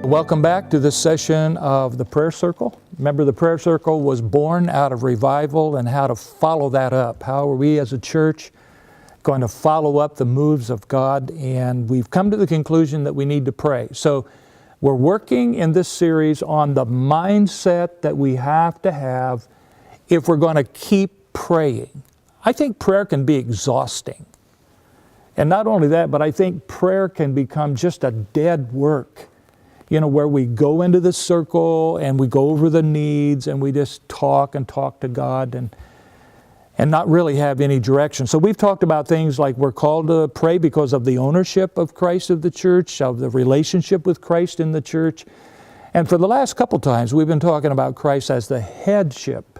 Welcome back to this session of the Prayer Circle. Remember, the Prayer Circle was born out of revival and how to follow that up. How are we as a church going to follow up the moves of God? And we've come to the conclusion that we need to pray. So we're working in this series on the mindset that we have to have if we're going to keep praying. I think prayer can be exhausting. And not only that, but I think prayer can become just a dead work. You know, where we go into the circle and we go over the needs and we just talk to God and not really have any direction. So we've talked about things like we're called to pray because of the ownership of Christ of the church, of the relationship with Christ in the church. And for the last couple times, we've been talking about Christ as the headship,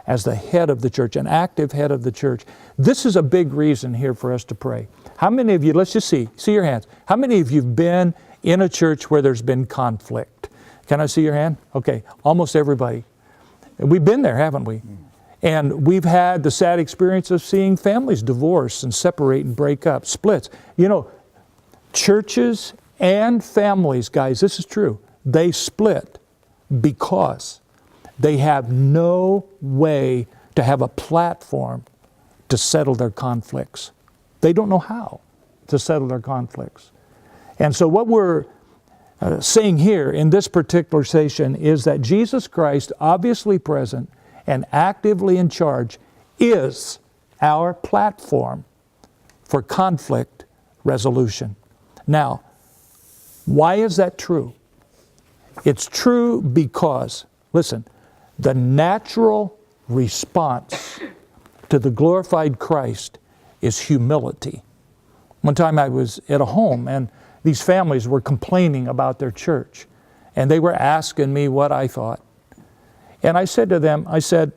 as the head of the church, an active head of the church. This is a big reason here for us to pray. How many of you, let's just see your hands. How many of you have been in a church where there's been conflict? Can I see your hand? Okay, almost everybody. We've been there, haven't we? And we've had the sad experience of seeing families divorce and separate and break up, splits. You know, churches and families, guys, this is true, they split because they have no way to have a platform to settle their conflicts. They don't know how to settle their conflicts. And so what we're saying here in this particular session is that Jesus Christ, obviously present and actively in charge, is our platform for conflict resolution. Now, why is that true? It's true because, listen, the natural response to the glorified Christ is humility. One time I was at a home and these families were complaining about their church, and they were asking me what I thought. And I said to them, I said,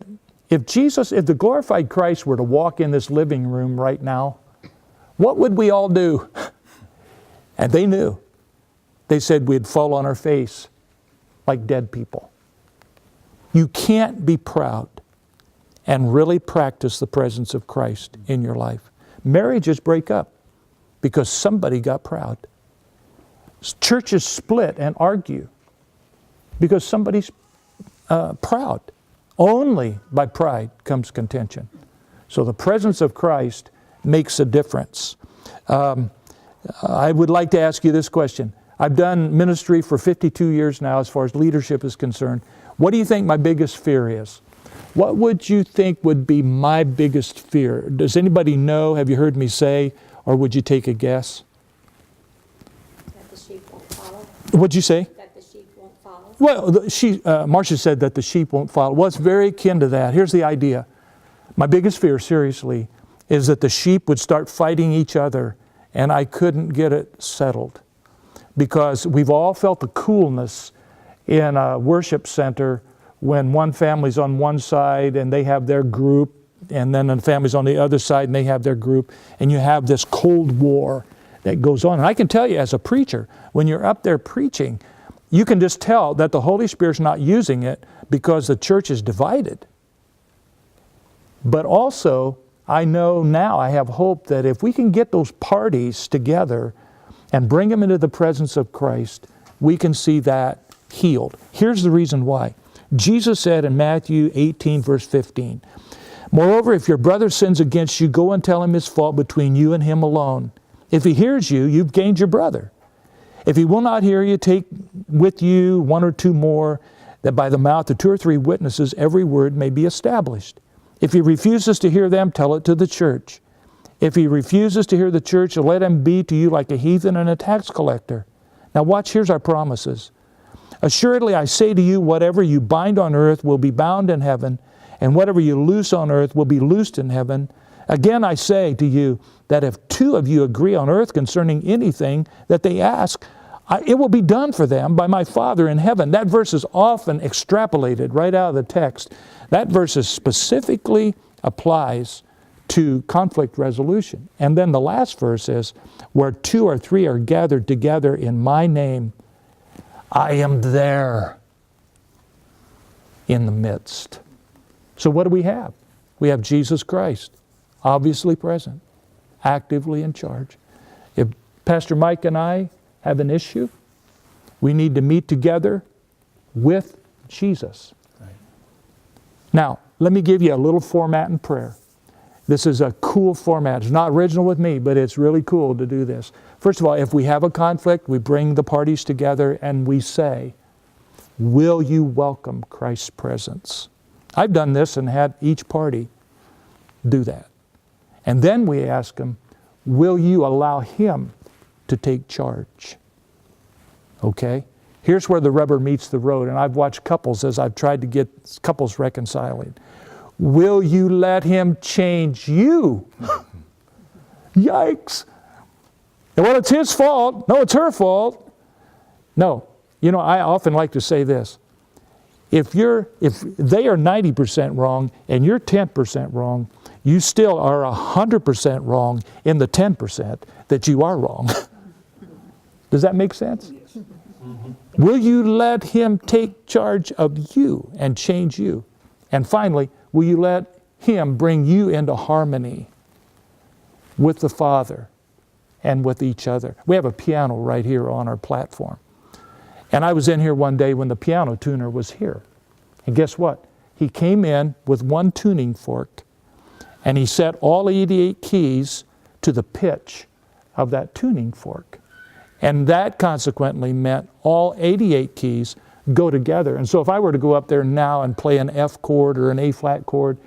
if the glorified Christ were to walk in this living room right now, what would we all do? And they knew. They said we'd fall on our face like dead people. You can't be proud and really practice the presence of Christ in your life. Marriages break up because somebody got proud. Churches split and argue because somebody's proud. Only by pride comes contention. So the presence of Christ makes a difference. I would like to ask you this question. I've done ministry for 52 years now as far as leadership is concerned. What do you think my biggest fear is? What would you think would be my biggest fear? Does anybody know? Have you heard me say? Or would you take a guess? That the sheep won't follow. What'd you say? That the sheep won't follow. Well, Marcia said that the sheep won't follow. Well, it's very akin to that. Here's the idea. My biggest fear, seriously, is that the sheep would start fighting each other and I couldn't get it settled. Because we've all felt the coolness in a worship center when one family's on one side and they have their group, and then the family's on the other side and they have their group, and you have this cold war that goes on. And I can tell you as a preacher, when you're up there preaching, you can just tell that the Holy Spirit's not using it because the church is divided. But also, I know now, I have hope that if we can get those parties together and bring them into the presence of Christ, we can see that healed. Here's the reason why. Jesus said in Matthew 18, verse 15, "Moreover, if your brother sins against you, go and tell him his fault between you and him alone. If he hears you, you've gained your brother. If he will not hear you, take with you one or two more, that by the mouth of two or three witnesses every word may be established. If he refuses to hear them, tell it to the church. If he refuses to hear the church, let him be to you like a heathen and a tax collector." Now watch, here's our promises. "Assuredly, I say to you, whatever you bind on earth will be bound in heaven, and whatever you loose on earth will be loosed in heaven. Again, I say to you that if two of you agree on earth concerning anything that they ask, it will be done for them by my Father in heaven." That verse is often extrapolated right out of the text. That verse specifically applies to conflict resolution. And then the last verse is, "Where two or three are gathered together in my name, I am there in the midst." So what do we have? We have Jesus Christ, obviously present, actively in charge. If Pastor Mike and I have an issue, We need to meet together with Jesus. Right. Now, let me give you a little format in prayer. This is a cool format. It's not original with me, but it's really cool to do this. First of all, if we have a conflict, we bring the parties together and we say, will you welcome Christ's presence? I've done this and had each party do that. And then we ask them, will you allow Him to take charge? Okay? Here's where the rubber meets the road, and I've watched couples as I've tried to get couples reconciling. Will you let Him change you? Yikes. Well, it's His fault. No, it's her fault. No. You know, I often like to say this. If they are 90% wrong and you're 10% wrong, you still are 100% wrong in the 10% that you are wrong. Does that make sense? Yes. Mm-hmm. Will you let Him take charge of you and change you? And finally, will you let Him bring you into harmony with the Father and with each other? We have a piano right here on our platform. And I was in here one day when the piano tuner was here. And guess what? He came in with one tuning fork and he set all 88 keys to the pitch of that tuning fork. And that consequently meant all 88 keys go together. And so if I were to go up there now and play an F chord or an A flat chord,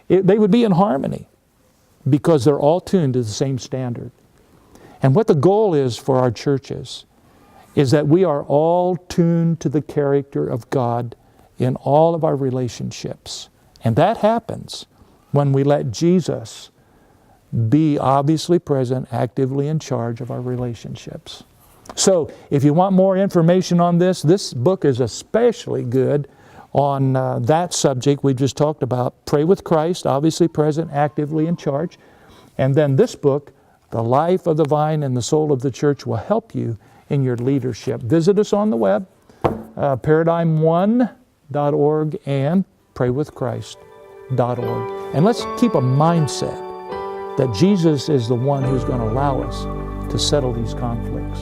they would be in harmony because they're all tuned to the same standard. And what the goal is for our churches is that we are all tuned to the character of God in all of our relationships. And that happens when we let Jesus be obviously present, actively in charge of our relationships. So, if you want more information on this book is especially good on that subject we just talked about. Pray with Christ, obviously present, actively in charge. And then this book, The Life of the Vine and the Soul of the Church, will help you in your leadership. Visit us on the web, paradigm1.org and praywithchrist.org. And let's keep a mindset that Jesus is the one who's going to allow us to settle these conflicts.